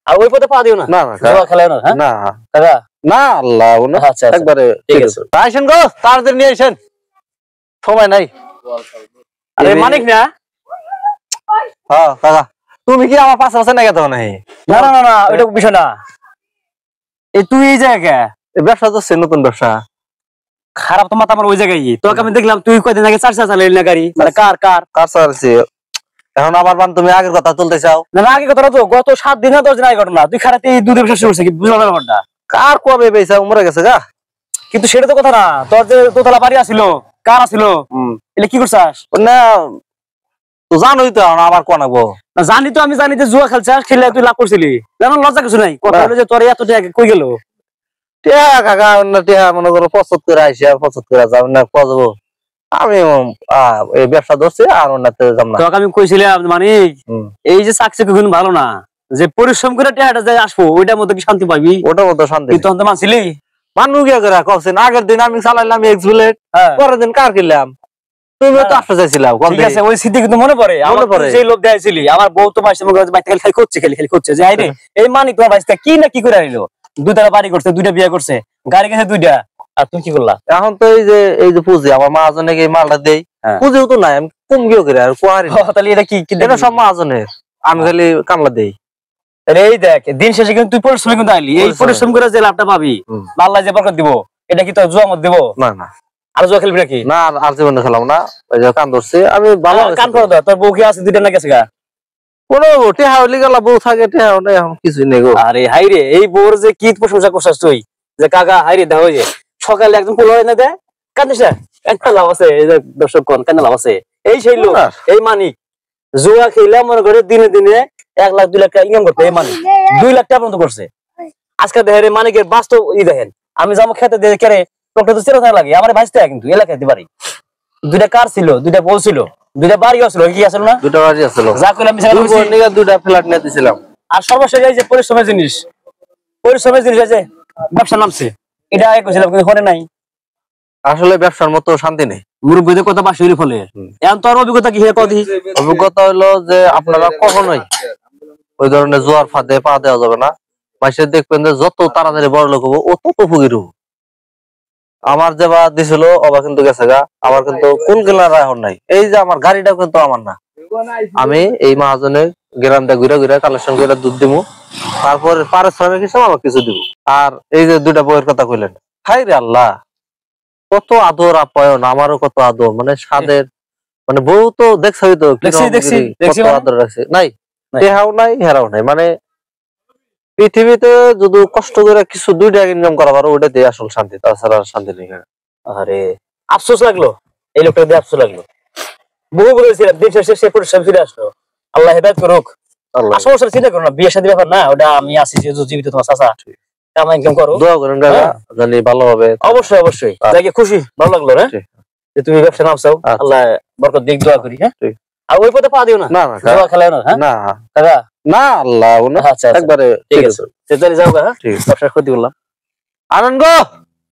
আর ওই পথে পা দিও না। না জুয়া খেলায় না। হ্যাঁ না কাকা না আল্লাহ আচ্ছা একবারে ঠিক আছে। আসেন গো, তাড়াতাড়ি নিয়ে আসেন, সময় নাই। আরে মানিক না? হ্যাঁ কাকা, তুমি কি আমার পাশে আছে নাকি? তো নাই। না না না না, ওইটা বিষয় না। এই তুই এই জায়গা ব্যবসা করছে, নতুন ব্যবসা। খারাপ তো মাথা আমার ওই জায়গায়। তোকে আমি দেখলাম তুই কয়দিন আগে চার চালাইলি না গাড়ি, মানে কার কার কার চালাচ্ছি এখন? আবার তুমি আগের কথা তুলতে চাও? না না, আগে কথা তো গত 7 দিন না 10 দিন আগে ঘটনা। তুই খারাপ এই দুধের ব্যবসা শুরু করছিস কি? বুঝলাম না ব্যাপারটা। কার কবে বেচা মরে গেছে গা? কিন্তু সেটা তো কথা না। তোর যে দোতলা বাড়ি আছিল, কার আছিল? এটা কি করছাস? না তো জানোই তো, আবার কোন আগবো না জানি তো, আমি জানি যে জুয়া খেলছাস, খেলে তুই লাভ করছিলি। জানো লজ্জা কিছু নাই। কথা হলো যে তোর এত টাকা কই গেল? টিয়া কাকা, অন্য টিয়া মনে করো 75 করে আইসা 75 করে যাও না কজবো। আমি এই ব্যবসা ধরছি আর অন্যতে যাম না। তোকে আমি কইছিলাম মানে এই যে চাকরি কিন্তু ভালো না, যে পরিশ্রম করে টাকাটা যায় আসবো, ওইটার মধ্যে কি শান্তি পাবি? ওটার মতো শান্তি তুই তখন তো মানছিলি। মানুষ গিয়ে করে কছেন, আগের দিন আমি চালাইলাম এক্স বুলেট, পরের দিন কার কিনলাম। তুমি তো আসতে চাইছিলাম। ঠিক আছে, ওই স্মৃতি কিন্তু মনে পড়ে। মনে পড়ে যে লোভ দেখাইছিলি। আমার বউ তো মাসে বাইতে খালি করছে, খালি করছে যে আইরে এই মানিক তোমার বাইতে কি না কি করে আইলো। দুইটা বাড়ি করছে, দুইটা বিয়ে করছে, গাড়ি গেছে দুইটা, আর তুমি কি করলা? এখন তো এই যে পুঁজি আমার মহাজনে মালটা দেই, পুঁজিও তো নাই, আমি কম গিয়ে করে আর কোয়ারি। তাহলে এটা কি? এটা সব মহাজনের, আমি খালি কামলা দেই। এই দেখ, দিন শেষে কিন্তু তুই পরিশ্রম কিন্তু আইলি। এই পরিশ্রম করে যে লাভটা পাবি, আল্লাহ যে বরকত দিব, এটা কি তোর জুয়া মত দিব? না না, আর জুয়া খেলবি নাকি? না আর জীবনে খেলাম না। ওই যে কান ধরছি আমি, ভালো কান করে দাও। তোর বউ কি আছে? দুইটা না গেছে গা? কোনো টেহা হলি গেল, বউ থাকে টেহা নেই, এখন কিছুই নেই গো। আরে হাই রে, এই বউর যে কি প্রশংসা করছিস তুই, যে কাকা হাই রে দেখো যে সকালে একদম পোলা না দেয়, কান্দিস না, একটা লাভ আছে। এই যে দর্শক কোন কেন লাভ আছে? এই সেই লোক, এই মানিক জুয়া খেলে মনে করে দিনে দিনে 1 লাখ 2 লাখ টাকা ইনকাম করতে। এই মানিক 2 লাখ টাকা পর্যন্ত করছে। আজকে দেখেন এই মানিকের বাস্তব দেখেন। আমি যাবো খেতে দিয়ে কেড়ে লোকটা তো চেনা লাগে আমার ভাইস্তে, কিন্তু এলাকায় দিতে পারি। 2টা কার ছিল, 2টা বউ ছিল, 2টা বাড়ি আসলো, কি আসলো না? 2টা বাড়ি আসলো, যা করলাম 2টা ফ্ল্যাট নিয়ে দিছিলাম। আর সর্বশেষ এই যে পরিশ্রমের জিনিস, আছে ব্যবসা নামছে, এটা আগে কইছিলাম কিন্তু হরে নাই। আসলে ব্যবসার মতো শান্তি নেই। মুরব্বীদের কথা বাসি ফলে। এখন তোর অভিজ্ঞতা কি? কদি অভিজ্ঞতা হলো যে আপনারা কখনোই ওই ধরনের জোয়ার ফাঁদে পা দেওয়া যাবে না। মানুষের দেখবেন যে যত তাড়াতাড়ি বড় লোক হবো ও তত ফুগির হবো। আমার যে বা দিছিল অবা কিন্তু গেছে গা, আমার কিন্তু কোন গেলার এখন নাই। এই যে আমার গাড়িটাও কিন্তু আমার না, আমি এই মহাজনের গ্রামটা ঘুরে ঘুরে কালেকশন করে দুধ দিব, তারপরে পারিশ্রমিক হিসাবে আমার কিছু দিব। আর এই যে 2টা বইয়ের কথা কইলেন, হাই রে আল্লাহ, কত আদর আপ্যায়ন, আমারও কত আদর, মানে স্বাদের, মানে বউ তো দেখছই তো কত আদর রাখছে। নাই টেহাও নাই হেরাও নাই, মানে পৃথিবীতে যদি কষ্ট করে কিছু 2 টাকা ইনকাম করা পারো ওটাতে আসল শান্তি, তাছাড়া শান্তি নেই। আরে আফসোস লাগলো, এই লোকটা দিয়ে আফসোস লাগলো। বহু বলেছিলাম দিন শেষে সে পরিশ্রম ফিরে আসলো। আল্লাহ হেদায়েত করুক। সমস্যা চিন্তা করো না, বিয়ে শাদী ব্যাপার না, ওটা আমি আছি যেহেতু জীবিত, তোমার চাচা কামাই ইনকাম করো, দোয়া করেন জানি ভালো হবে। অবশ্যই অবশ্যই, যাকে খুশি ভালো লাগলো না যে তুমি ব্যবসা নামছাও, আল্লাহ বরকত দিক, দোয়া করি। হ্যাঁ, আর ওই পথে পা দিও না, জুয়া খেলায় না। হ্যাঁ না কাকা, না আল্লাহ একবারে ঠিক আছে, যাও গা। হ্যাঁ, ব্যবসার ক্ষতি করলাম। আনন্দ।